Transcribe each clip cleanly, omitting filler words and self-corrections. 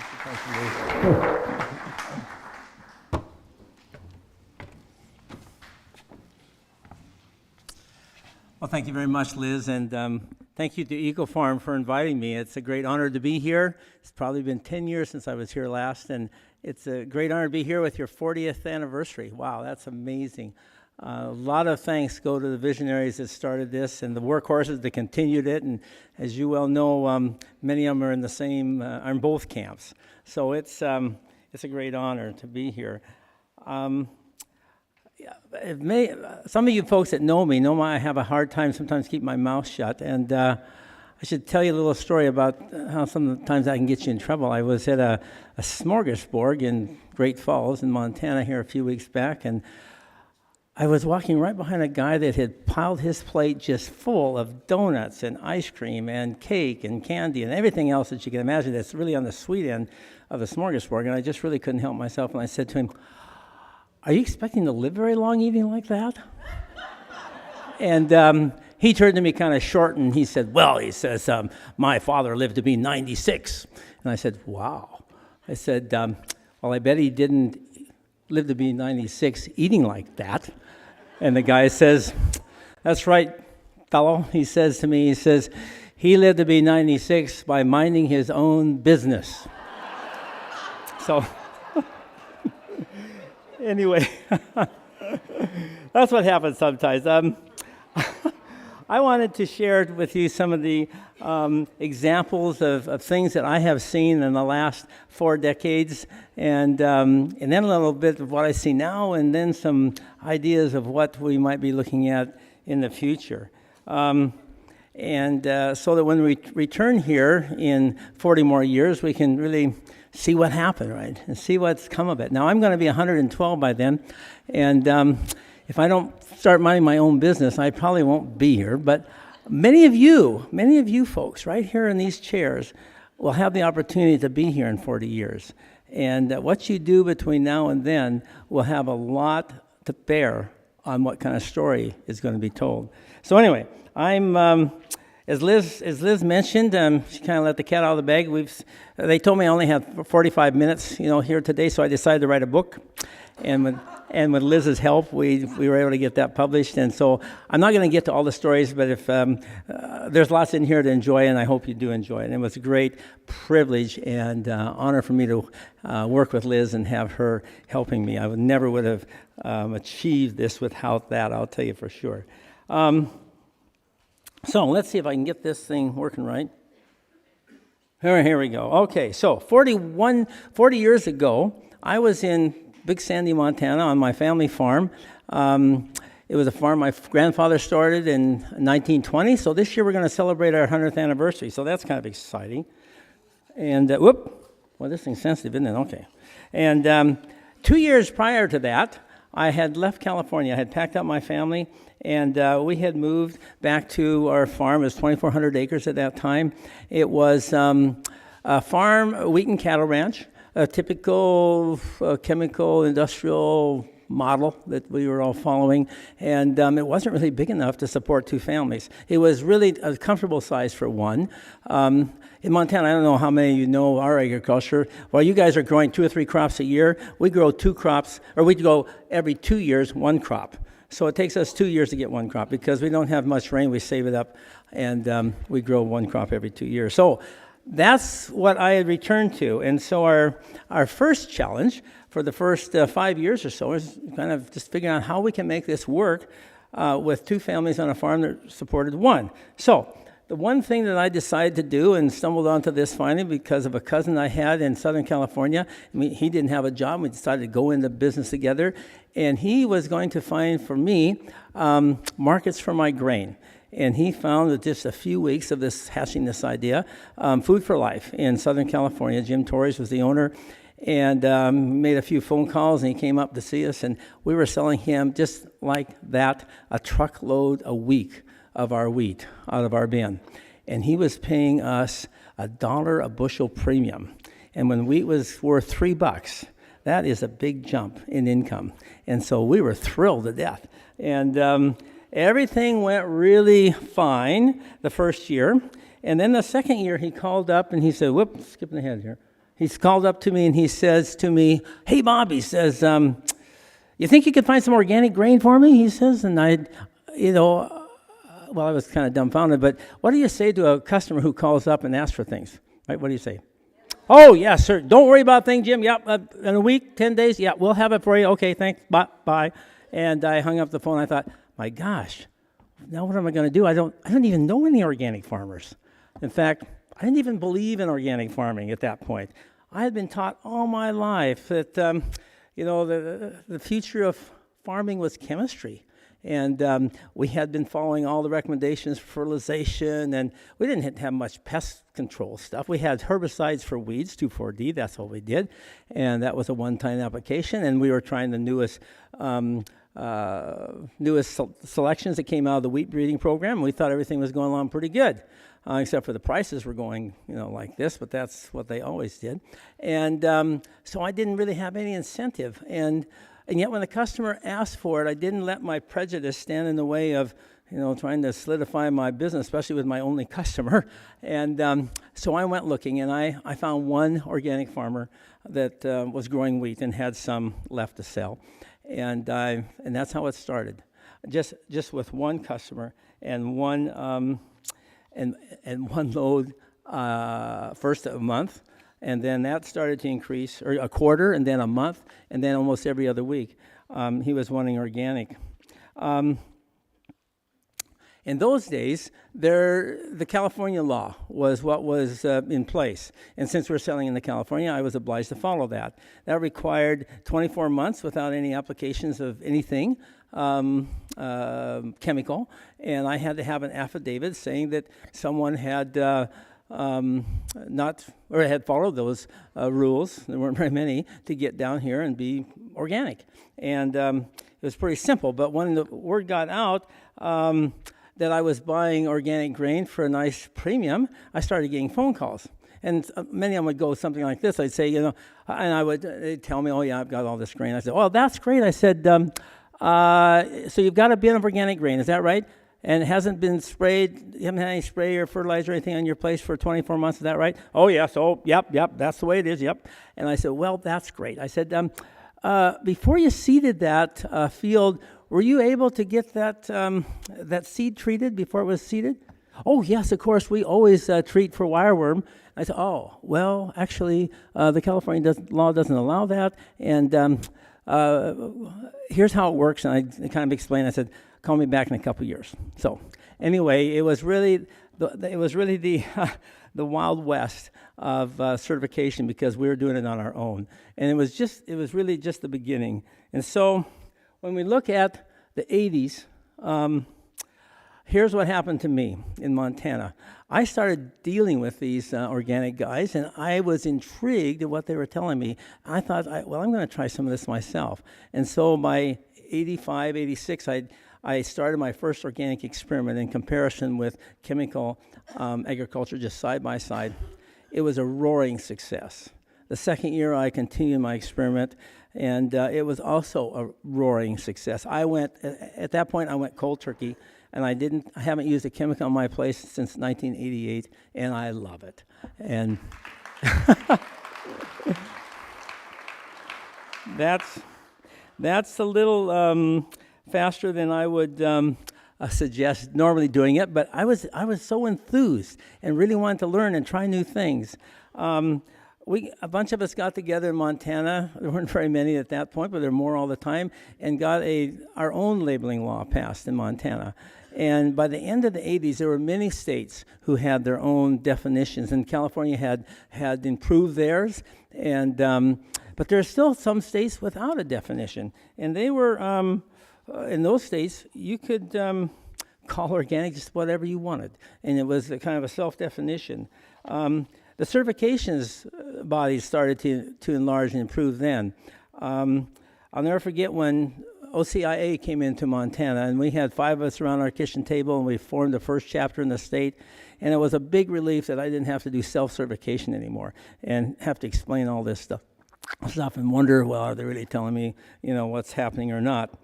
Thank you. Well, thank you very much, Liz, and thank you to EcoFarm for inviting me. It's a great honor to be here. It's probably been 10 years since I was here last, and it's a great honor to be here with your 40th anniversary. Wow, that's amazing. A lot of thanks go to the visionaries that started this and the workhorses that continued it, and as you well know, many of them are in the same, are in both camps. So it's a great honor to be here. Some of you folks that know me I have a hard time sometimes keeping my mouth shut, and I should tell you a little story about how sometimes I can get you in trouble. I was at a smorgasbord in Great Falls in Montana here a few weeks back, and I was walking right behind a guy that had piled his plate just full of donuts and ice cream and cake and candy and everything else that you can imagine that's really on the sweet end of the smorgasbord, and I just really couldn't help myself, and I said to him, "Are you expecting to live very long eating like that?" And he turned to me kind of short, and he said, "Well," he says, "my father lived to be 96. And I said, "Wow." I said, "Well, I bet he didn't live to be 96 eating like that." And the guy says, "That's right, fellow." He says to me, he says, "He lived to be 96 by minding his own business." So anyway, that's what happens sometimes. I wanted to share with you some of the examples of things that I have seen in the last 4 decades, and then a little bit of what I see now, and then some ideas of what we might be looking at in the future. So that when we return here in 40 more years, we can really see what happened, right, and see what's come of it. Now, I'm going to be 112 by then, and if I don't start minding my own business, I probably won't be here. But many of you folks right here in these chairs will have the opportunity to be here in 40 years. And what you do between now and then will have a lot to bear on what kind of story is going to be told. So anyway, As Liz mentioned, she kind of let the cat out of the bag. They told me I only had 45 minutes, here today, so I decided to write a book. And with Liz's help, we were able to get that published. And so I'm not going to get to all the stories, but if there's lots in here to enjoy, and I hope you do enjoy it. And it was a great privilege and honor for me to work with Liz and have her helping me. I never would have achieved this without that, I'll tell you for sure. So let's see if I can get this thing working right. Here we go. Okay, so 40 years ago, I was in Big Sandy, Montana on my family farm. It was a farm my grandfather started in 1920, so this year we're going to celebrate our 100th anniversary, so that's kind of exciting. And, well, this thing's sensitive, isn't it? Okay. And 2 years prior to that, I had left California. I had packed up my family, and we had moved back to our farm. It was 2,400 acres at that time. It was a farm, a wheat and cattle ranch, a typical chemical industrial model that we were all following, and it wasn't really big enough to support 2 families. It was really a comfortable size for one. In Montana, I don't know how many of you know our agriculture. While you guys are growing 2 or 3 crops a year, we grow 2 crops, or we go every 2 years, 1 crop. So it takes us 2 years to get 1 crop because we don't have much rain. We save it up, and we grow 1 crop every 2 years. So that's what I had returned to. And so our first challenge for the first 5 years or so is kind of just figuring out how we can make this work with 2 families on a farm that supported 1. So the one thing that I decided to do and stumbled onto this finally because of a cousin I had in Southern California. He didn't have a job. We decided to go into business together. And he was going to find for me markets for my grain. And he found that just a few weeks of hatching this idea, Food for Life in Southern California. Jim Torres was the owner, and made a few phone calls, and he came up to see us, and we were selling him just like that, a truckload a week of our wheat out of our bin. And he was paying us $1 a bushel premium. And when wheat was worth $3, that is a big jump in income. And so we were thrilled to death. And everything went really fine the first year. And then the second year he called up and he said, skipping ahead here. He's called up to me and he says to me, "Hey, Bob," he says, "you think you could find some organic grain for me?" He says, and I was kind of dumbfounded, but what do you say to a customer who calls up and asks for things, right? What do you say? "Oh, yeah, sir. Don't worry about things, Jim. Yep, in a week, 10 days, yeah, we'll have it for you. Okay, thanks, bye." And I hung up the phone. I thought, my gosh, now what am I going to do? I don't even know any organic farmers. In fact, I didn't even believe in organic farming at that point. I had been taught all my life that, the future of farming was chemistry. And we had been following all the recommendations for fertilization, and we didn't have much pest control stuff. We had herbicides for weeds, 2,4-D, that's all we did. And that was a one-time application, and we were trying the newest selections that came out of the wheat breeding program. We thought everything was going along pretty good, except for the prices were going, like this, but that's what they always did. And so I didn't really have any incentive. And yet when the customer asked for it, I didn't let my prejudice stand in the way of, trying to solidify my business, especially with my only customer. And so I went looking, and I found one organic farmer that was growing wheat and had some left to sell. And that's how it started, just with one customer and one one load first a month. And then that started to increase, or a quarter, and then a month, and then almost every other week. He was wanting organic. In those days, the California law was what was in place. And since we're selling in California, I was obliged to follow that. That required 24 months without any applications of anything chemical. And I had to have an affidavit saying that someone had had followed those rules. There weren't very many to get down here and be organic. And it was pretty simple. But when the word got out that I was buying organic grain for a nice premium, I started getting phone calls. And many of them would go something like this. I'd say, and they'd tell me, "Oh, yeah, I've got all this grain." I said, "Oh, that's great." I said, "So you've got a bin of organic grain, is that right? And it hasn't been sprayed, you haven't had any spray or fertilizer or anything on your place for 24 months, is that right?" "Oh, yes, yep, that's the way it is, yep." And I said, "Well, that's great." I said, before you seeded that field, were you able to get that seed treated before it was seeded?" "Oh, yes, of course, we always treat for wireworm." I said, "Oh, well, actually, the California law doesn't allow that, and here's how it works." And I kind of explained, I said, "Call me back in a couple years." So anyway, it was really the Wild West of certification, because we were doing it on our own, and it was really just the beginning. And so when we look at the 80s, here's what happened to me in Montana. I started dealing with these organic guys, and I was intrigued at what they were telling me. I thought, I'm going to try some of this myself. And so by 85, 86, I started my first organic experiment in comparison with chemical agriculture, just side by side. It was a roaring success. The second year, I continued my experiment, and it was also a roaring success. At that point, I went cold turkey, and I haven't used a chemical on my place since 1988, and I love it. And that's a little faster than I would suggest normally doing it, but I was so enthused and really wanted to learn and try new things. A bunch of us got together in Montana. There weren't very many at that point, but there were more all the time, and got our own labeling law passed in Montana. And by the end of the 80s, there were many states who had their own definitions, and California had improved theirs. And but there are still some states without a definition, and they were in those states you could call organic just whatever you wanted, and it was a kind of a self-definition. The certifications bodies started to enlarge and improve then. I'll never forget when OCIA came into Montana, and we had 5 of us around our kitchen table, and we formed the first chapter in the state. And it was a big relief that I didn't have to do self-certification anymore and have to explain all this stuff and wonder, well, are they really telling me, what's happening or not?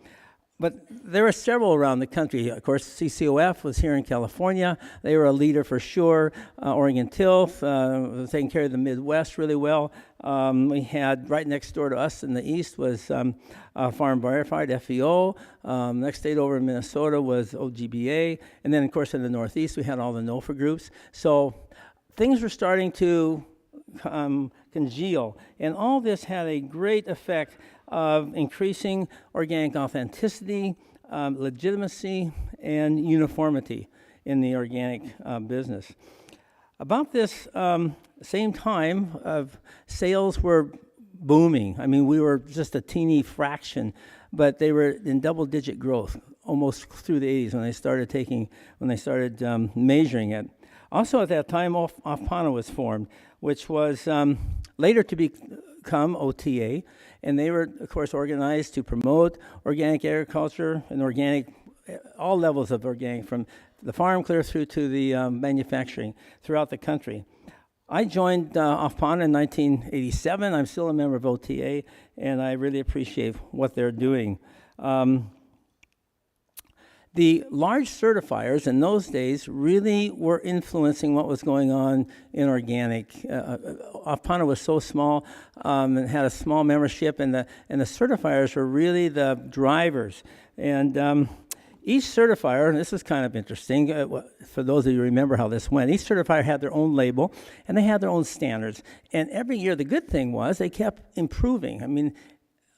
but there are several around the country. Of course, CCOF was here in California. They were a leader for sure. Oregon Tilth was taking care of the Midwest really well. We had right next door to us in the east was Farm Verified, FEO. Next state over in Minnesota was OGBA. And then, of course, in the Northeast, we had all the NOFA groups. So things were starting to congeal. And all this had a great effect of increasing organic authenticity, legitimacy, and uniformity in the organic business. About this same time, sales were booming. I mean, we were just a teeny fraction, but they were in double-digit growth almost through the 80s when they started measuring it. Also at that time, Ofpana was formed, which was later to become OTA, and they were, of course, organized to promote organic agriculture and all levels of organic, from the farm clear through to the manufacturing throughout the country. I joined Ofpana in 1987. I'm still a member of OTA, and I really appreciate what they're doing. The large certifiers in those days really were influencing what was going on in organic. Ofpana was so small and had a small membership, and the certifiers were really the drivers. And each certifier, and this is kind of interesting, for those of you who remember how this went, each certifier had their own label, and they had their own standards. And every year, the good thing was they kept improving. I mean,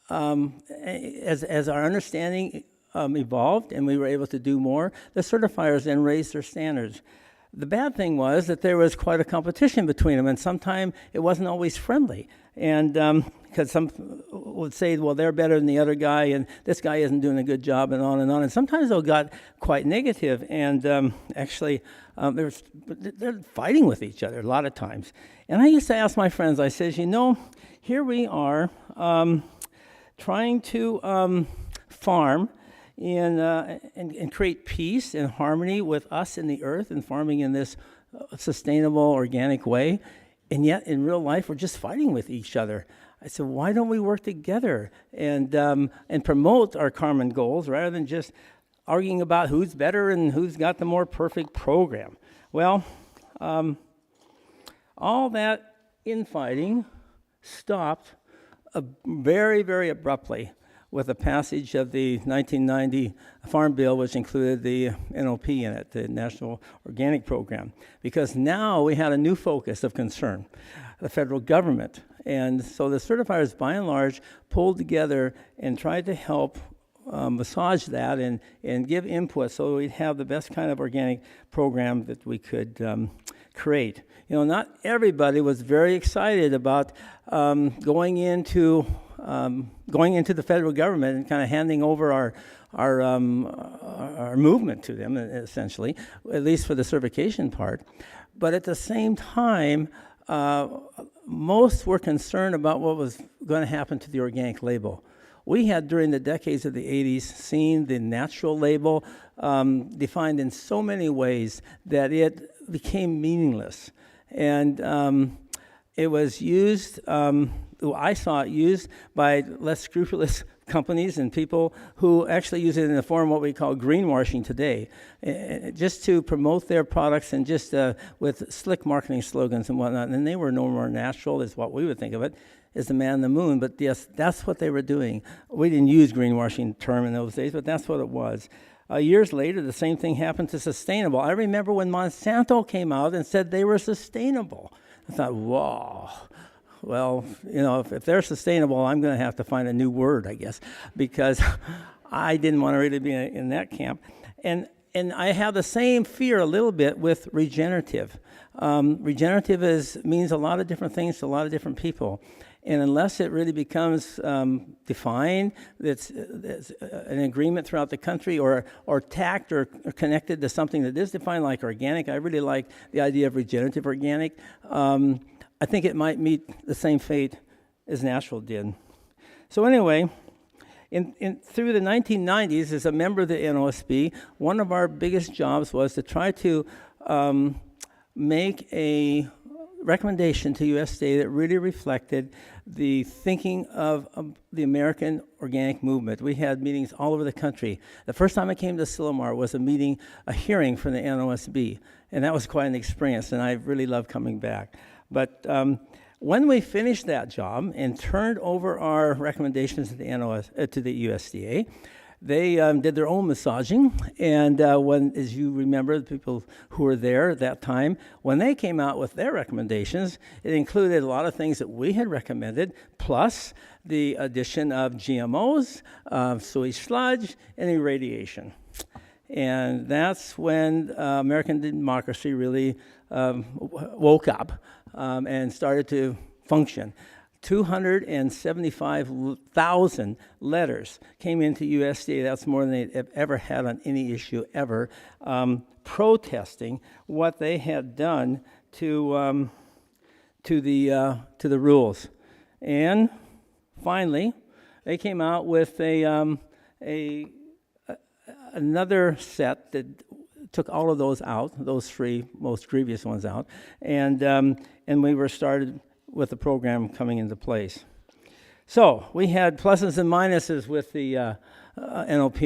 as our understanding evolved and we were able to do more, the certifiers then raised their standards. The bad thing was that there was quite a competition between them, and sometimes it wasn't always friendly. And because some would say, well, they're better than the other guy, and this guy isn't doing a good job, and on and on. And sometimes they got quite negative, and actually they're fighting with each other a lot of times. And I used to ask my friends, I says, here we are trying to farm and create peace and harmony with us and the earth and farming in this sustainable, organic way. And yet, in real life, we're just fighting with each other. I said, why don't we work together and promote our common goals rather than just arguing about who's better and who's got the more perfect program? Well, all that infighting stopped very, very abruptly with the passage of the 1990 Farm Bill, which included the NOP in it, the National Organic Program, because now we had a new focus of concern, the federal government. And so the certifiers, by and large, pulled together and tried to help massage that and give input so we'd have the best kind of organic program that we could create. Not everybody was very excited about going into the federal government and kind of handing over our movement to them, essentially, at least for the certification part. But at the same time, most were concerned about what was going to happen to the organic label. We had, during the decades of the 80s, seen the natural label defined in so many ways that it became meaningless. And it was used, I saw it used by less scrupulous companies and people who actually use it in the form of what we call greenwashing today, just to promote their products and just with slick marketing slogans and whatnot. And they were no more natural, is what we would think of it, as the man in the moon. But yes, that's what they were doing. We didn't use greenwashing term in those days, but that's what it was. Years later, the same thing happened to sustainable. I remember when Monsanto came out and said they were sustainable. I thought, whoa. Well, if they're sustainable, I'm going to have to find a new word, I guess, because I didn't want to really be in that camp. And I have the same fear a little bit with regenerative. Regenerative means a lot of different things to a lot of different people. And unless it really becomes defined, that's an agreement throughout the country or tagged or connected to something that is defined like organic. I really like the idea of regenerative organic. I think it might meet the same fate as natural did. So anyway, through the 1990s, as a member of the NOSB, one of our biggest jobs was to try to make a recommendation to USDA that really reflected the thinking of the American organic movement. We had meetings all over the country. The first time I came to Silomar was a hearing for the NOSB, and that was quite an experience, and I really loved coming back. But when we finished that job and turned over our recommendations to the USDA, they did their own massaging, and when, as you remember, the people who were there at that time, when they came out with their recommendations, it included a lot of things that we had recommended, plus the addition of GMOs, sewage sludge, and irradiation. And that's when American democracy really woke up and started to function. 275,000 letters came into USDA. That's more than they've ever had on any issue ever, protesting what they had done to the rules. And finally, they came out with another set that took all of those out, those three most grievous ones out, and we were started with the program coming into place. So we had pluses and minuses with the NOP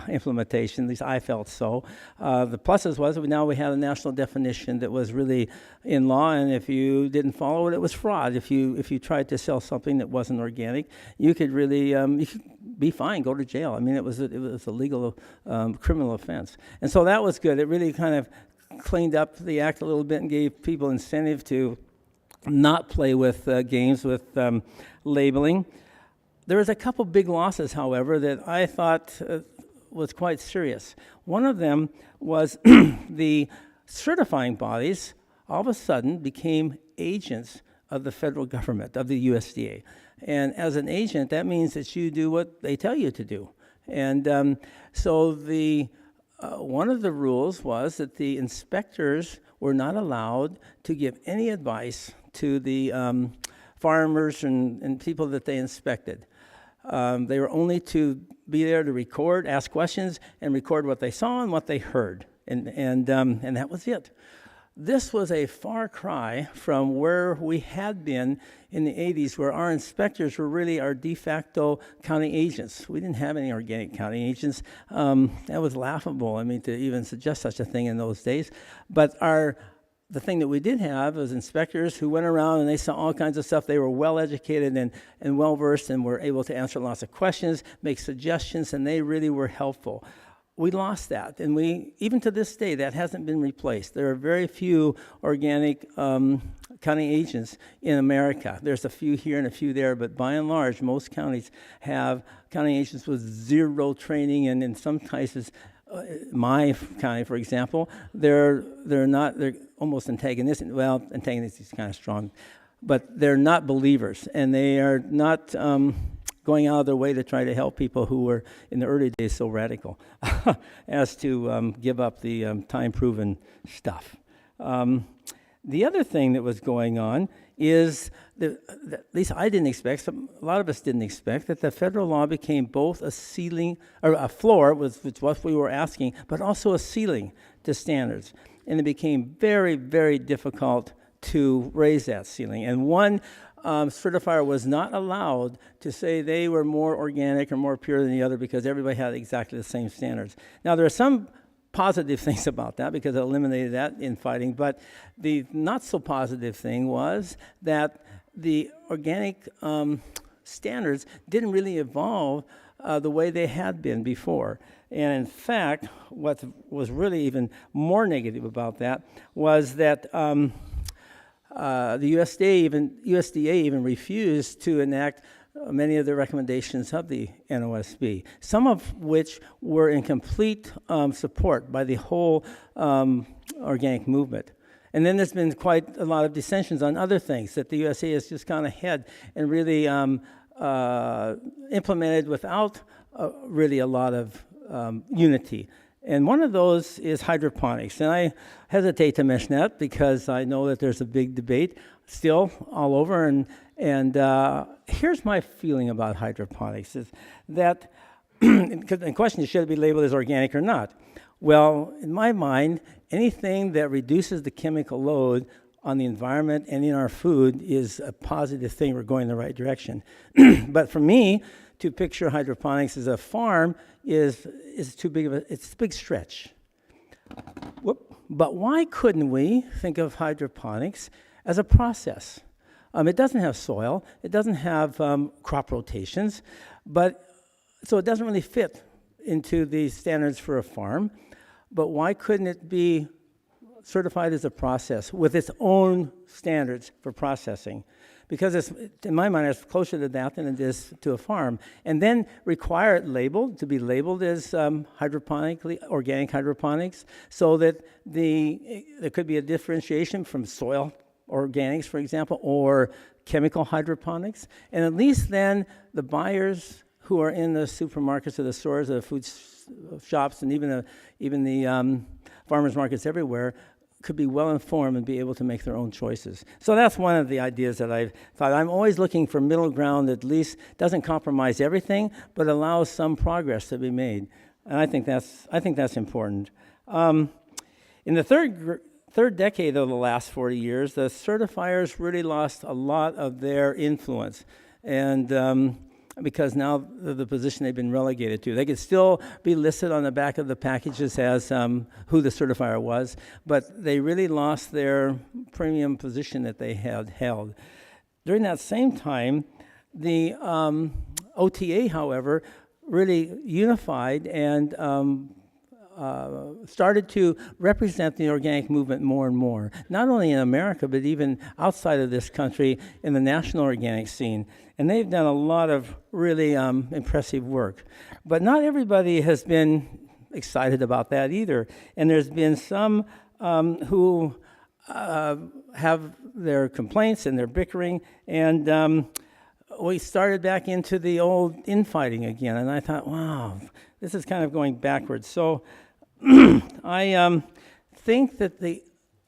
implementation, at least I felt so. The pluses was now we had a national definition that was really in law, and if you didn't follow it, it was fraud. If you tried to sell something that wasn't organic, you could really you could be fined, go to jail. I mean, it was a legal criminal offense, and so that was good. It really kind of cleaned up the act a little bit and gave people incentive to not play with games with labeling. There was a couple big losses, however, that I thought was quite serious. One of them was the certifying bodies all of a sudden became agents of the federal government, of the USDA. And as an agent, that means that you do what they tell you to do. And so one of the rules was that the inspectors were not allowed to give any advice to the farmers and people that they inspected. They were only to be there to record, ask questions, and record what they saw and what they heard, and that was it. This was a far cry from where we had been in the 80s, where our inspectors were really our de facto county agents. We didn't have any organic county agents. That was laughable, I mean, to even suggest such a thing in those days. But the thing that we did have was inspectors who went around and they saw all kinds of stuff. They were well-educated and well-versed and were able to answer lots of questions, make suggestions, and they really were helpful. We lost that, and even to this day, that hasn't been replaced. There are very few organic county agents in America. There's a few here and a few there, but by and large, most counties have county agents with zero training, and in some cases, my county, for example, they're almost antagonistic. Well, antagonistic is kind of strong, but they're not believers, and they are not going out of their way to try to help people who were in the early days so radical as to give up the time-proven stuff. The other thing that was going on is that at least I didn't expect, a lot of us didn't expect, that the federal law became both a ceiling, or a floor, which was what we were asking, but also a ceiling to standards. And it became very, very difficult to raise that ceiling. And one certifier was not allowed to say they were more organic or more pure than the other because everybody had exactly the same standards. Now, there are some positive things about that because it eliminated that infighting, but the not so positive thing was that the organic standards didn't really evolve the way they had been before. And in fact, what was really even more negative about that was that the USDA even refused to enact many of the recommendations of the NOSB, some of which were in complete support by the whole organic movement. And then there's been quite a lot of dissensions on other things that the USA has just gone ahead and really implemented without really a lot of unity. And one of those is hydroponics. And I hesitate to mention that because I know that there's a big debate still all over. And here's my feeling about hydroponics, is that the question is, should it be labeled as organic or not? Well, in my mind, anything that reduces the chemical load on the environment and in our food is a positive thing. We're going in the right direction. But for me, to picture hydroponics as a farm is too big of it's a big stretch. But why couldn't we think of hydroponics as a process? It doesn't have soil, it doesn't have crop rotations, so it doesn't really fit into the standards for a farm. But why couldn't it be certified as a process with its own standards for processing? Because it's, in my mind, it's closer to that than it is to a farm. And then require it labeled, to be labeled as hydroponically, organic hydroponics, so that there could be a differentiation from soil organics, for example, or chemical hydroponics. And at least then the buyers who are in the supermarkets or the stores or the food shops and even the farmers markets everywhere could be well informed and be able to make their own choices. So that's one of the ideas that I've thought. I'm always looking for middle ground that at least doesn't compromise everything, but allows some progress to be made. And I think that's important. In the third decade of the last 40 years, the certifiers really lost a lot of their influence, and because now the position they've been relegated to. They could still be listed on the back of the packages as who the certifier was, but they really lost their premium position that they had held. During that same time, the OTA, however, really unified and started to represent the organic movement more and more, not only in America, but even outside of this country in the national organic scene. And they've done a lot of really impressive work. But not everybody has been excited about that either. And there's been some who have their complaints and their bickering, and we started back into the old infighting again. And I thought, wow, this is kind of going backwards. So I think that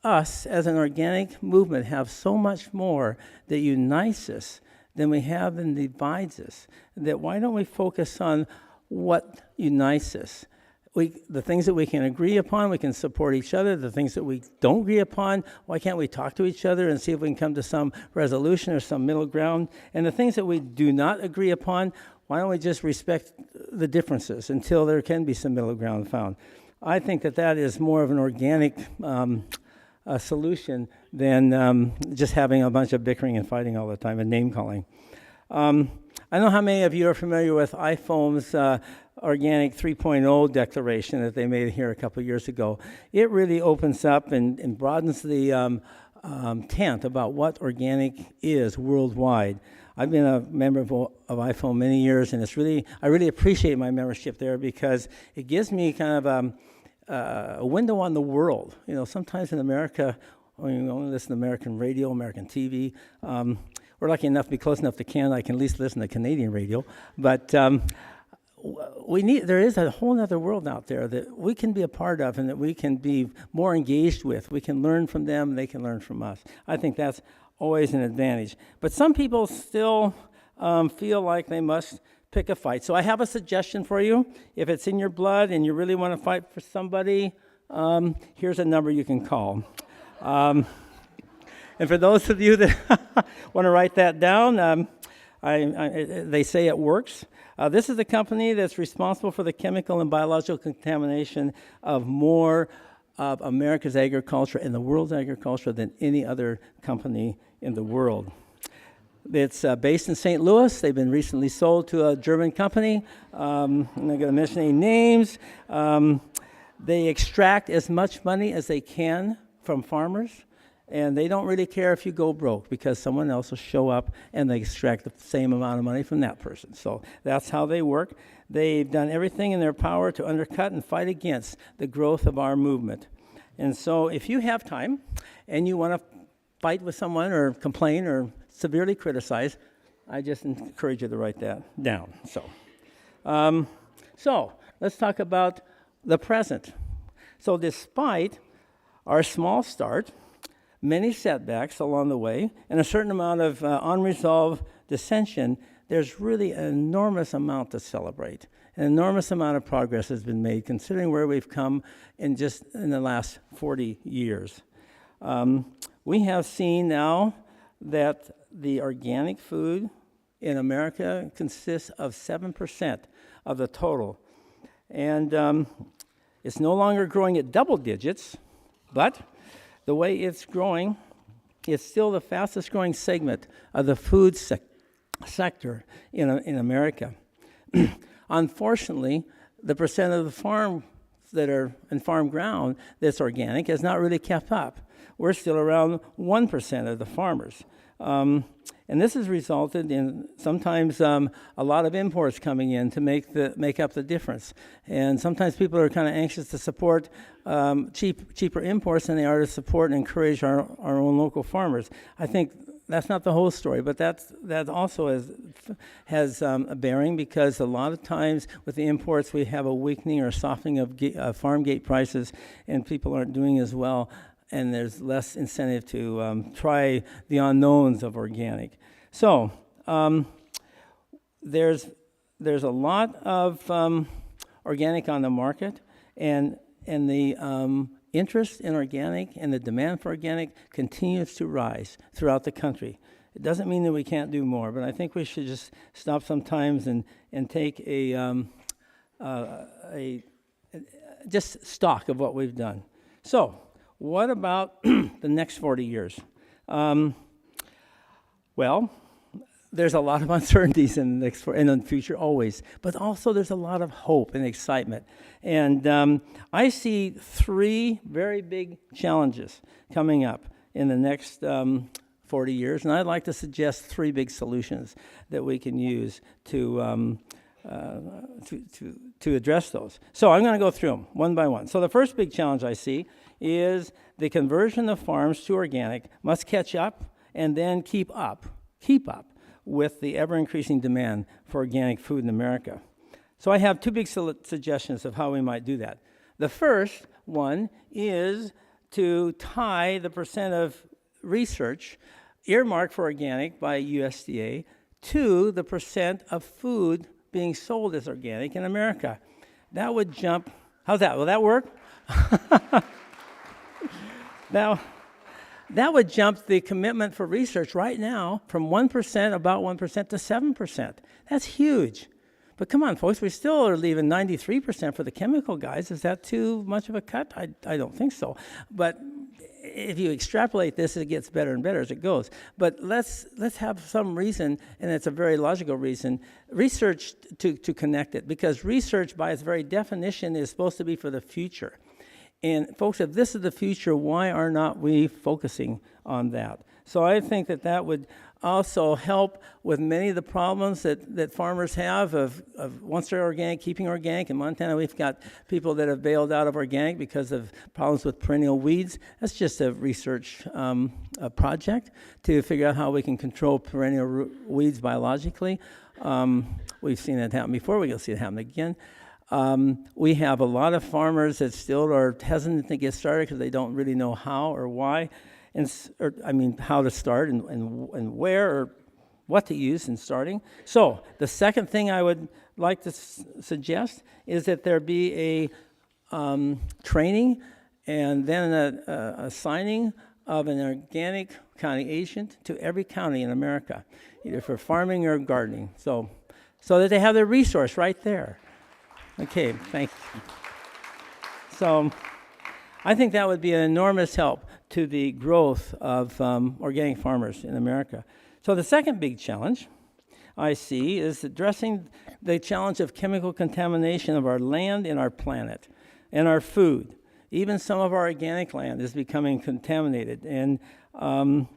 us as an organic movement have so much more that unites us than we have that divides us. That why don't we focus on what unites us? The things that we can agree upon, we can support each other. The things that we don't agree upon, why can't we talk to each other and see if we can come to some resolution or some middle ground? And the things that we do not agree upon, why don't we just respect the differences until there can be some middle ground found? I think that is more of an organic solution than just having a bunch of bickering and fighting all the time and name-calling. I don't know how many of you are familiar with IFOAM's Organic 3.0 declaration that they made here a couple of years ago. It really opens up and broadens the tent about what organic is worldwide. I've been a member of IFOAM many years, and I really appreciate my membership there because it gives me kind of a window on the world. You know, sometimes in America, when you only listen to American radio, American TV, we're lucky enough to be close enough to Canada, I can at least listen to Canadian radio. But there is a whole other world out there that we can be a part of and that we can be more engaged with. We can learn from them, they can learn from us. I think that's always an advantage. But some people still feel like they must pick a fight. So I have a suggestion for you. If it's in your blood and you really want to fight for somebody, here's a number you can call. And for those of you that want to write that down, they say it works. This is a company that's responsible for the chemical and biological contamination of more of America's agriculture and the world's agriculture than any other company in the world. It's based in St. Louis. They've been recently sold to a German company. I'm not going to mention any names. They extract as much money as they can from farmers, and they don't really care if you go broke because someone else will show up and they extract the same amount of money from that person. So that's how they work. They've done everything in their power to undercut and fight against the growth of our movement. And so if you have time and you want to fight with someone or complain or severely criticize, I just encourage you to write that down. So let's talk about the present. So despite our small start, many setbacks along the way, and a certain amount of unresolved dissension, there's really an enormous amount to celebrate. An enormous amount of progress has been made considering where we've come in the last 40 years. we have seen now that the organic food in America consists of 7% of the total. And it's no longer growing at double digits, but the way it's growing, it's still the fastest growing segment of the food sector in America. Unfortunately, the percent of the farm that are in farm ground that's organic has not really kept up. We're still around 1% of the farmers. And this has resulted in sometimes a lot of imports coming in to make up the difference. And sometimes people are kind of anxious to support cheaper imports than they are to support and encourage our own local farmers. I think that's not the whole story, but that also has a bearing, because a lot of times with the imports we have a weakening or softening of farm gate prices, and people aren't doing as well. And there's less incentive to try the unknowns of organic. So there's a lot of organic on the market, and the interest in organic and the demand for organic continues to rise throughout the country. It doesn't mean that we can't do more, but I think we should just stop sometimes and take just stock of what we've done. So, what about the next 40 years? Well, there's a lot of uncertainties in the future always, but also there's a lot of hope and excitement. And I see 3 very big challenges coming up in the next 40 years, and I'd like to suggest 3 big solutions that we can use to address those. So I'm going to go through them one by one. So the first big challenge I see is the conversion of farms to organic must catch up and then keep up with the ever-increasing demand for organic food in America. So I have 2 big suggestions of how we might do that. The first one is to tie the percent of research earmarked for organic by USDA to the percent of food being sold as organic in America. That would jump. How's that? Will that work? Now, that would jump the commitment for research right now from 1%, about 1%, to 7%. That's huge. But come on, folks, we still are leaving 93% for the chemical guys. Is that too much of a cut? I don't think so. But if you extrapolate this, it gets better and better as it goes. But let's have some reason, and it's a very logical reason, research to connect it, because research by its very definition is supposed to be for the future. And folks, if this is the future, why are not we focusing on that? So I think that would also help with many of the problems that farmers have of once they're organic, keeping organic. In Montana, we've got people that have bailed out of organic because of problems with perennial weeds. That's just a research project to figure out how we can control perennial weeds biologically. We've seen that happen before. We'll see it happen again. We have a lot of farmers that still are hesitant to get started because they don't really know how or why, how to start and where or what to use in starting. So the second thing I would like to suggest is that there be a training and then a assigning of an organic county agent to every county in America, either for farming or gardening, so that they have their resource right there. Okay, thank you. So I think that would be an enormous help to the growth of organic farmers in America. So the second big challenge I see is addressing the challenge of chemical contamination of our land and our planet and our food. Even some of our organic land is becoming contaminated. And even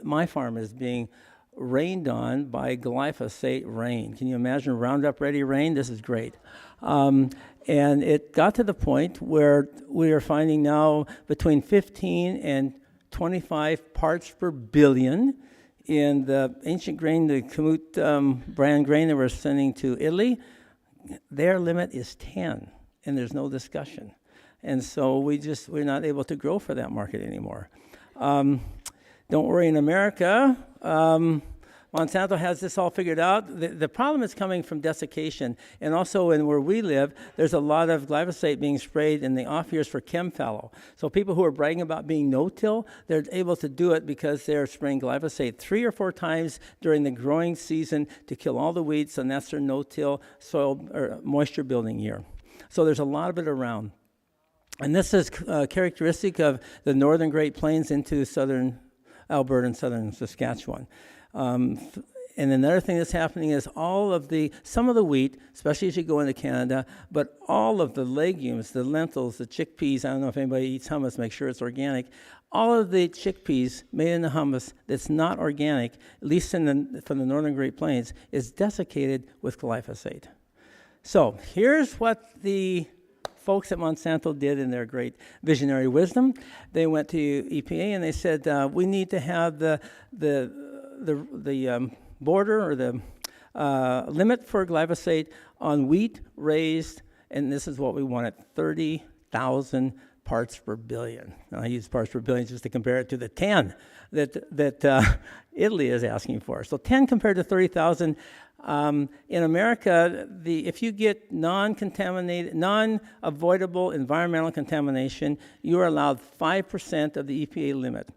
my farm is being rained on by glyphosate rain. Can you imagine Roundup Ready rain? This is great. And it got to the point where we are finding now between 15 and 25 parts per billion in the ancient grain, the KAMUT brand grain that we're sending to Italy. Their limit is 10, and there's no discussion. And so we're not able to grow for that market anymore. Don't worry, in America, Monsanto has this all figured out. The problem is coming from desiccation. And also where we live, there's a lot of glyphosate being sprayed in the off years for chem fallow. So people who are bragging about being no-till, they're able to do it because they're spraying glyphosate 3 or 4 times during the growing season to kill all the weeds, and that's their no-till soil or moisture building year. So there's a lot of it around. And this is characteristic of the northern Great Plains into southern Alberta and southern Saskatchewan. And another thing that's happening is some of the wheat, especially as you go into Canada, but all of the legumes, the lentils, the chickpeas, I don't know if anybody eats hummus, make sure it's organic. All of the chickpeas made in the hummus that's not organic, at least from the northern Great Plains, is desiccated with glyphosate. So here's what the folks at Monsanto did in their great visionary wisdom. They went to EPA and they said, we need to have the border or the limit for glyphosate on wheat raised, and this is what we wanted, 30,000 parts per billion. And I use parts per billion just to compare it to the 10 that Italy is asking for. So 10 compared to 30,000. In America, if you get non-contaminated, non-avoidable environmental contamination, you are allowed 5% of the EPA limit.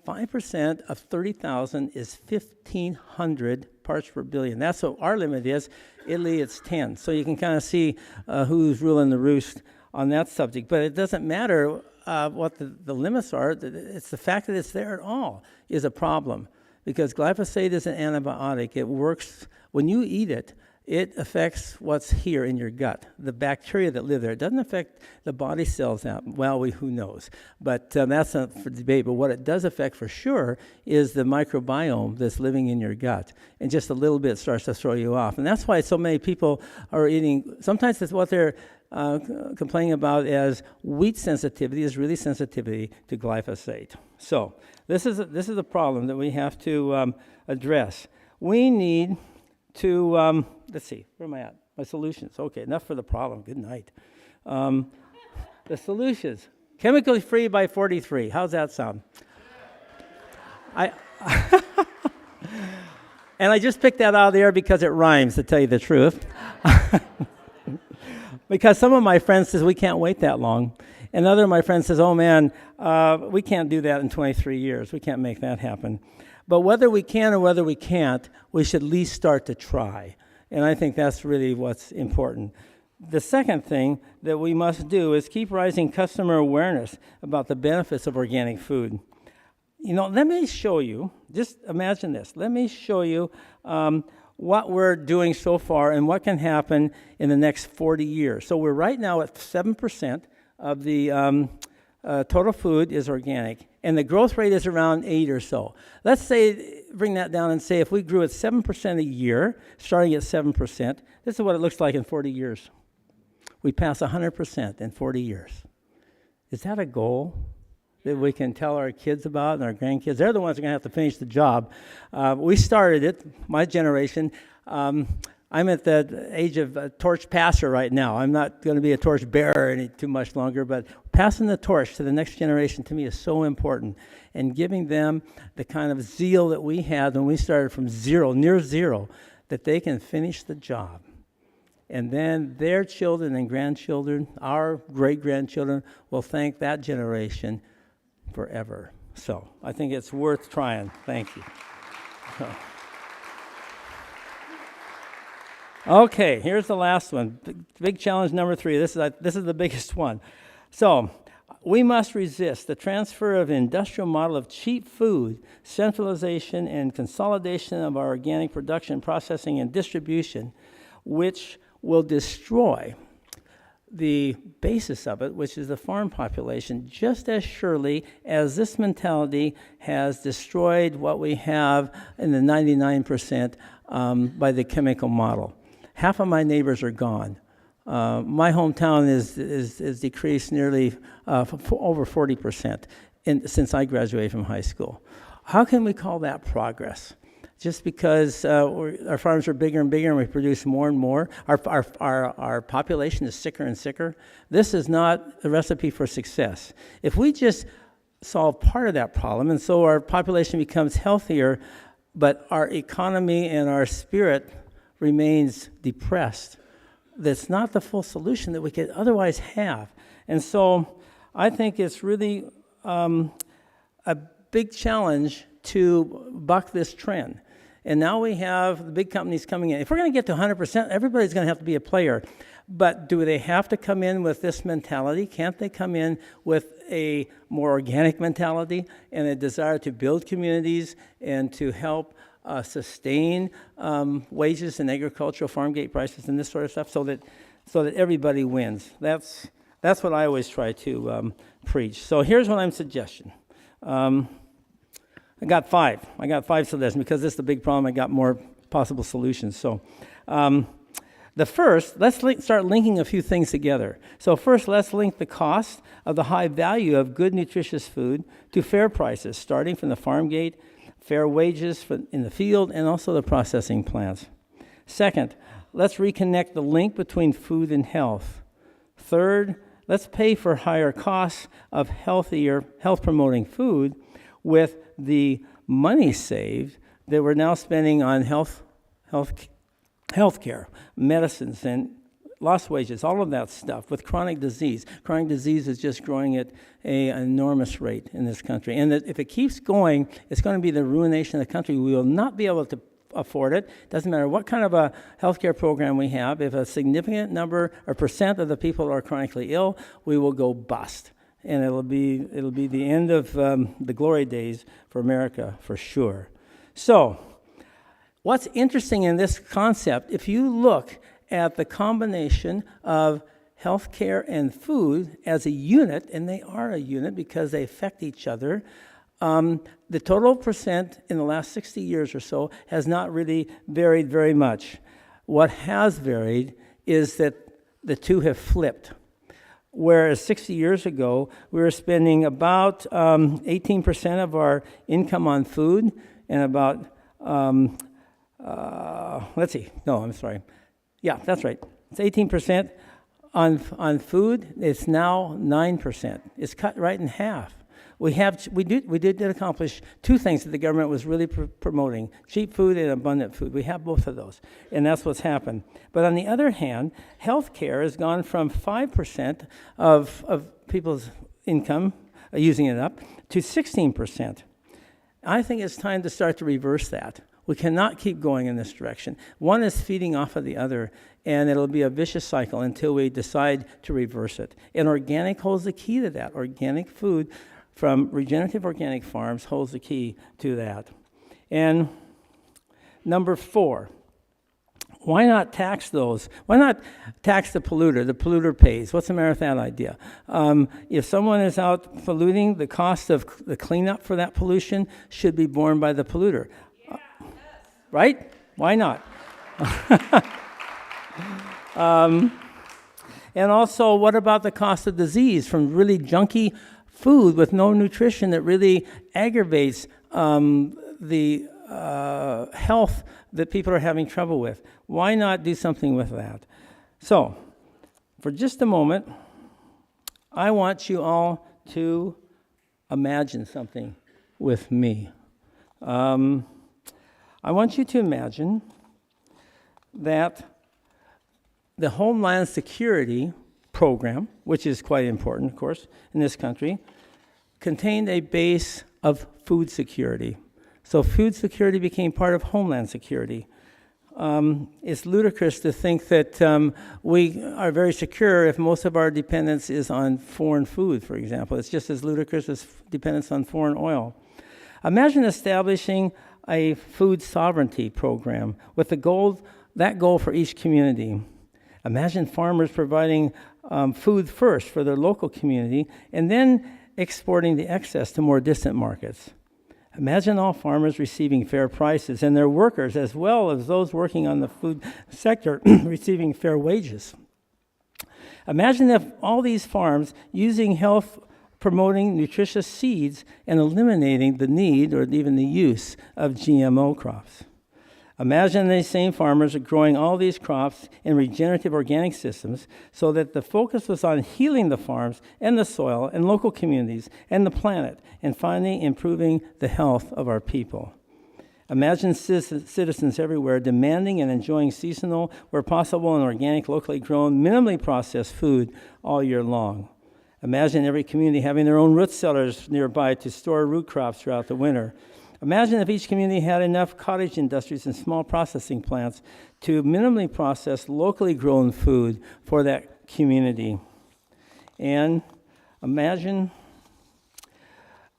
5% of 30,000 is 1,500 parts per billion. That's what our limit is. Italy, it's 10. So you can kind of see who's ruling the roost on that subject. But it doesn't matter what the limits are. It's the fact that it's there at all is a problem. Because glyphosate is an antibiotic. It works, when you eat it, it affects what's here in your gut, the bacteria that live there. It doesn't affect the body cells that well, who knows. But that's not for debate. But what it does affect for sure is the microbiome that's living in your gut. And just a little bit starts to throw you off. And that's why so many people are eating, sometimes that's what they're complaining about as wheat sensitivity is really sensitivity to glyphosate. So this is a problem that we have to address. We need to, let's see, where am I at? My solutions. Okay, enough for the problem. Good night. The solutions. Chemically free by 43. How's that sound? And I just picked that out of the air because it rhymes, to tell you the truth. Because some of my friends says we can't wait that long. And other of my friends says, oh man, we can't do that in 23 years. We can't make that happen. But whether we can or whether we can't, we should at least start to try. And I think that's really what's important. The second thing that we must do is keep raising customer awareness about the benefits of organic food. You know, let me show you, just imagine this. Let me show you what we're doing so far and what can happen in the next 40 years. So we're right now at 7% of the total food is organic, and the growth rate is around 8 or so. Let's say, bring that down and say if we grew at 7% a year, starting at 7%, this is what it looks like in 40 years. We pass 100% in 40 years. Is that a goal that we can tell our kids about and our grandkids? They're the ones who are going to have to finish the job. We started it, my generation. I'm at the age of a torch passer right now. I'm not going to be a torch bearer any too much longer, but passing the torch to the next generation to me is so important, and giving them the kind of zeal that we had when we started from zero, near zero, that they can finish the job. And then their children and grandchildren, our great-grandchildren, will thank that generation forever. So I think it's worth trying. Thank you. Okay, here's the last one. Big challenge number 3. This is the biggest one. So we must resist the transfer of an industrial model of cheap food, centralization and consolidation of our organic production, processing, and distribution, which will destroy the basis of it, which is the farm population, just as surely as this mentality has destroyed what we have in the 99% by the chemical model. Half of my neighbors are gone. My hometown is decreased nearly over 40% since I graduated from high school. How can we call that progress? Just because our farms are bigger and bigger and we produce more and more, our population is sicker and sicker. This is not a recipe for success. If we just solve part of that problem and so our population becomes healthier, but our economy and our spirit remains depressed. That's not the full solution that we could otherwise have. And so I think it's really a big challenge to buck this trend. And now we have the big companies coming in. If we're going to get to 100%, everybody's going to have to be a player. But do they have to come in with this mentality? Can't they come in with a more organic mentality and a desire to build communities and to help sustain wages and agricultural farm gate prices and this sort of stuff so that everybody wins? That's what I always try to preach. So here's what I'm suggesting. I got five suggestions because this is the big problem. I got more possible solutions. So the first, let's start linking a few things together. So first, let's link the cost of the high value of good, nutritious food to fair prices, starting from the farm gate, fair wages in the field, and also the processing plants. Second, let's reconnect the link between food and health. Third, let's pay for higher costs of health-promoting food with the money saved that we're now spending on health care, medicines, and lost wages, all of that stuff with chronic disease. Chronic disease is just growing at an enormous rate in this country. And if it keeps going, it's going to be the ruination of the country. We will not be able to afford it. Doesn't matter what kind of a healthcare program we have. If a significant number or percent of the people are chronically ill, we will go bust. And it'll be the end of the glory days for America, for sure. So what's interesting in this concept, if you look at the combination of healthcare and food as a unit, and they are a unit because they affect each other, the total percent in the last 60 years or so has not really varied very much. What has varied is that the two have flipped. Whereas 60 years ago, we were spending about 18% of our income on food and about, Yeah, that's right. It's 18% on food. It's now 9%. It's cut right in half. We did accomplish two things that the government was really promoting: cheap food and abundant food. We have both of those, and that's what's happened. But on the other hand, healthcare has gone from 5% of people's income using it up to 16%. I think it's time to start to reverse that. We cannot keep going in this direction. One is feeding off of the other, and it'll be a vicious cycle until we decide to reverse it. And organic holds the key to that. Organic food from regenerative organic farms holds the key to that. And number 4, why not tax those? Why not tax the polluter? The polluter pays. What's the matter with that idea? If someone is out polluting, the cost of the cleanup for that pollution should be borne by the polluter. Right? Why not? And also, what about the cost of disease from really junky food with no nutrition that really aggravates the health that people are having trouble with? Why not do something with that? So, for just a moment, I want you all to imagine something with me. I want you to imagine that the Homeland Security program, which is quite important, of course, in this country, contained a base of food security. So food security became part of Homeland Security. It's ludicrous to think that we are very secure if most of our dependence is on foreign food, for example. It's just as ludicrous as dependence on foreign oil. Imagine establishing a food sovereignty program with that goal for each community. Imagine farmers providing food first for their local community and then exporting the excess to more distant markets. Imagine all farmers receiving fair prices and their workers, as well as those working on the food sector, receiving fair wages. Imagine if all these farms using health-promoting nutritious seeds and eliminating the need or even the use of GMO crops. Imagine these same farmers are growing all these crops in regenerative organic systems so that the focus was on healing the farms and the soil and local communities and the planet and finally improving the health of our people. Imagine citizens everywhere demanding and enjoying seasonal, where possible, and organic, locally grown, minimally processed food all year long. Imagine every community having their own root cellars nearby to store root crops throughout the winter. Imagine if each community had enough cottage industries and small processing plants to minimally process locally grown food for that community. And imagine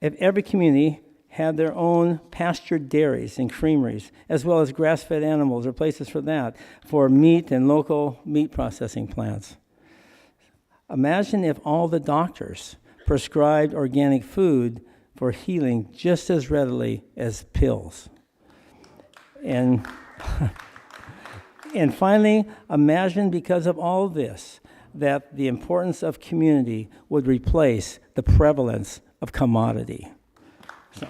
if every community had their own pastured dairies and creameries, as well as grass-fed animals or places for that, for meat and local meat processing plants. Imagine if all the doctors prescribed organic food for healing just as readily as pills. And, and finally, imagine, because of all this, that the importance of community would replace the prevalence of commodity. So,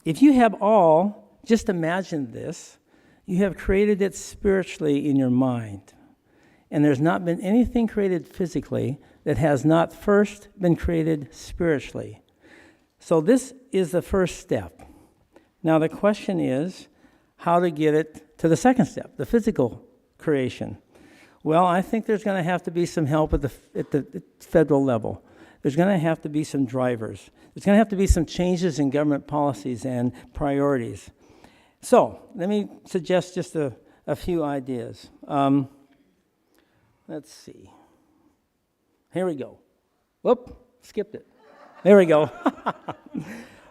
if you have all, just imagine this, you have created it spiritually in your mind. And there's not been anything created physically that has not first been created spiritually. So this is the first step. Now the question is how to get it to the second step, the physical creation. Well, I think there's going to have to be some help at the federal level. There's going to have to be some drivers. There's going to have to be some changes in government policies and priorities. So let me suggest just a few ideas. Let's see. Here we go. Whoop, skipped it. There we go.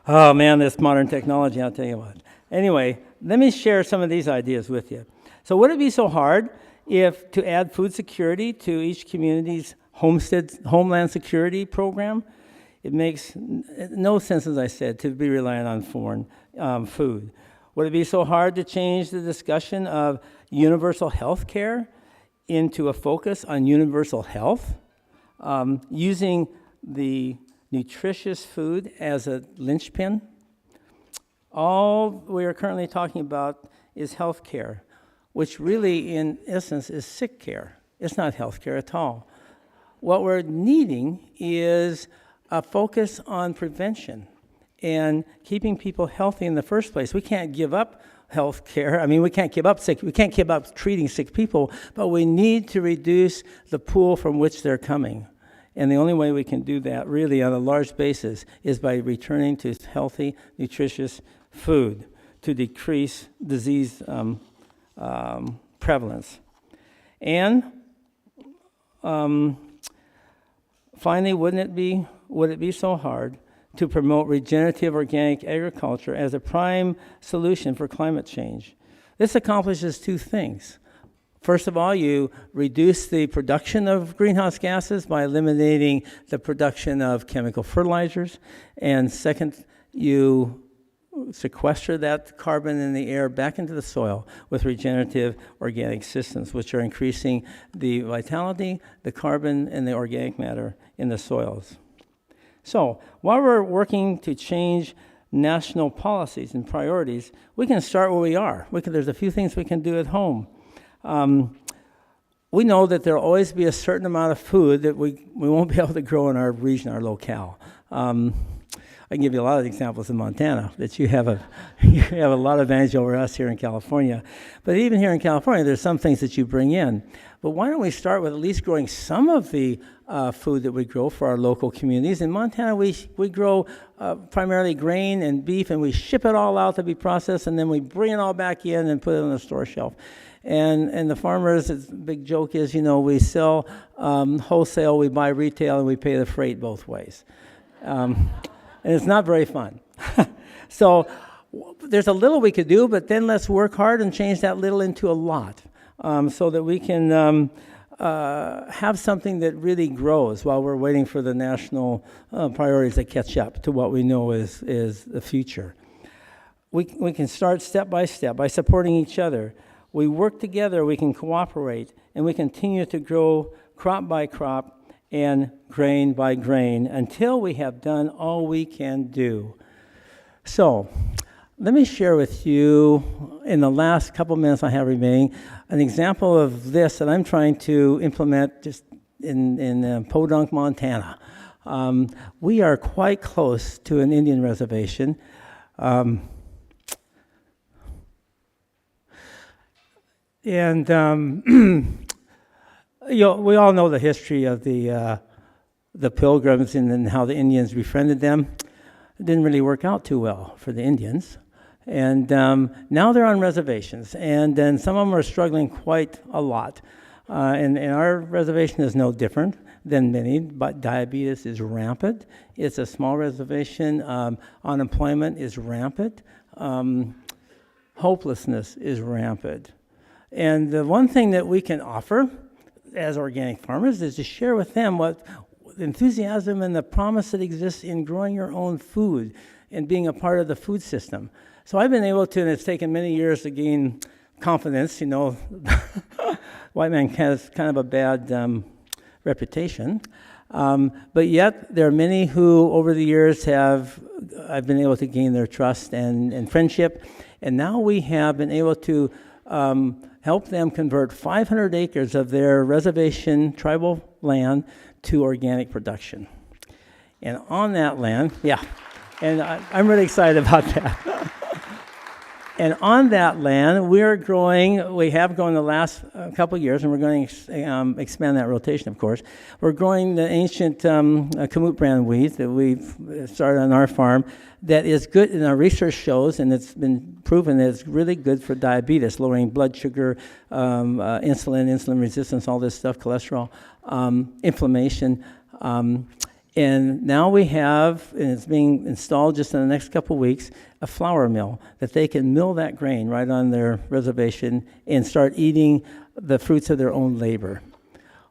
Oh man, this modern technology, I'll tell you what. Anyway, let me share some of these ideas with you. So would it be so hard if to add food security to each community's homeland security program? It makes no sense, as I said, to be reliant on foreign food. Would it be so hard to change the discussion of universal health care into a focus on universal health, using the nutritious food as a linchpin? All we are currently talking about is health care, which really, in essence, is sick care. It's not health care at all. What we're needing is a focus on prevention and keeping people healthy in the first place. We can't give up health care. I mean, we can't give up treating sick people, but we need to reduce the pool from which they're coming. And the only way we can do that, really, on a large basis, is by returning to healthy, nutritious food to decrease disease prevalence. And finally, would it be so hard to promote regenerative organic agriculture as a prime solution for climate change? This accomplishes two things. First of all, you reduce the production of greenhouse gases by eliminating the production of chemical fertilizers. And second, you sequester that carbon in the air back into the soil with regenerative organic systems, which are increasing the vitality, the carbon, and the organic matter in the soils. So while we're working to change national policies and priorities, we can start where we are. There's a few things we can do at home. We know that there will always be a certain amount of food that we won't be able to grow in our region, our locale. I can give you a lot of examples in Montana that you have a lot of advantage over us here in California. But even here in California, there's some things that you bring in. But why don't we start with at least growing some of the food that we grow for our local communities? In Montana, we grow primarily grain and beef, and we ship it all out to be processed, and then we bring it all back in and put it on the store shelf. And the farmers, the big joke is, we sell wholesale, we buy retail, and we pay the freight both ways. And it's not very fun. So there's a little we could do, but then let's work hard and change that little into a lot, so that we can have something that really grows while we're waiting for the national priorities to catch up to what we know is the future. We can start step by step by supporting each other. We work together, we can cooperate, and we continue to grow crop by crop and grain by grain until we have done all we can do. So let me share with you in the last couple minutes I have remaining, an example of this that I'm trying to implement just in Podunk, Montana. We are quite close to an Indian reservation. We all know the history of the Pilgrims and how the Indians befriended them. It didn't really work out too well for the Indians. And now they're on reservations, and then some of them are struggling quite a lot. And our reservation is no different than many, but diabetes is rampant. It's a small reservation. Unemployment is rampant. Hopelessness is rampant. And the one thing that we can offer as organic farmers is to share with them what enthusiasm and the promise that exists in growing your own food and being a part of the food system. So I've been able to, and it's taken many years to gain confidence. White man has kind of a bad reputation. But yet there are many who over the years I've been able to gain their trust and friendship. And now we have been able to help them convert 500 acres of their reservation tribal land to organic production. And on that land, and I'm really excited about that. And on that land, we have grown the last couple of years, and we're going to expand that rotation, of course. We're growing the ancient KAMUT brand wheat that we've started on our farm that is good, and our research shows, and it's been proven that it's really good for diabetes, lowering blood sugar, insulin resistance, all this stuff, cholesterol, inflammation. And now we have, and it's being installed just in the next couple of weeks, a flour mill that they can mill that grain right on their reservation and start eating the fruits of their own labor.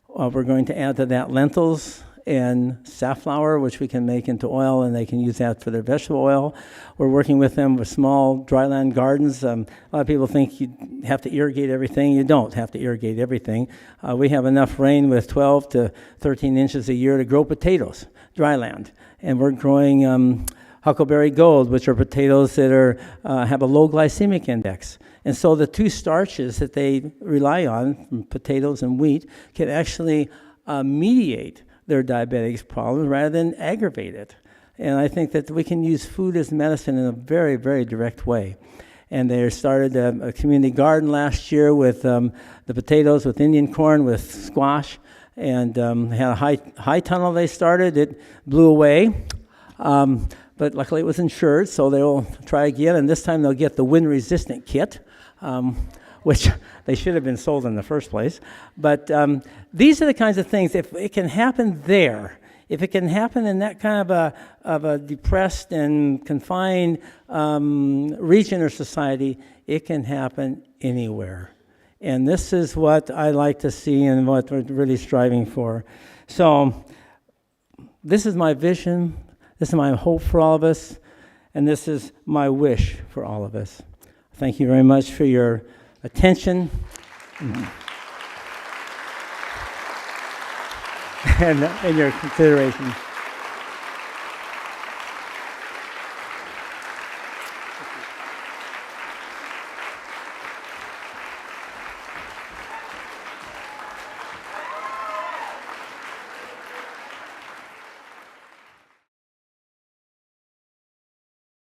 We're going to add to that lentils and safflower, which we can make into oil, and they can use that for their vegetable oil. We're working with them with small dryland gardens. A lot of people think you have to irrigate everything. You don't have to irrigate everything. We have enough rain with 12 to 13 inches a year to grow potatoes, dryland. And we're growing Huckleberry Gold, which are potatoes that have a low glycemic index. And so the two starches that they rely on, from potatoes and wheat, can actually mediate their diabetes problems rather than aggravate it. And I think that we can use food as medicine in a very, very direct way. And they started a community garden last year with the potatoes, with Indian corn, with squash, and had a high tunnel they started. It blew away, but luckily it was insured, so they'll try again, and this time they'll get the wind-resistant kit, which they should have been sold in the first place. But these are the kinds of things, if it can happen there, if it can happen in that kind of a depressed and confined region or society, it can happen anywhere. And this is what I like to see and what we're really striving for. So this is my vision, this is my hope for all of us, and this is my wish for all of us. Thank you very much for your attention and your consideration.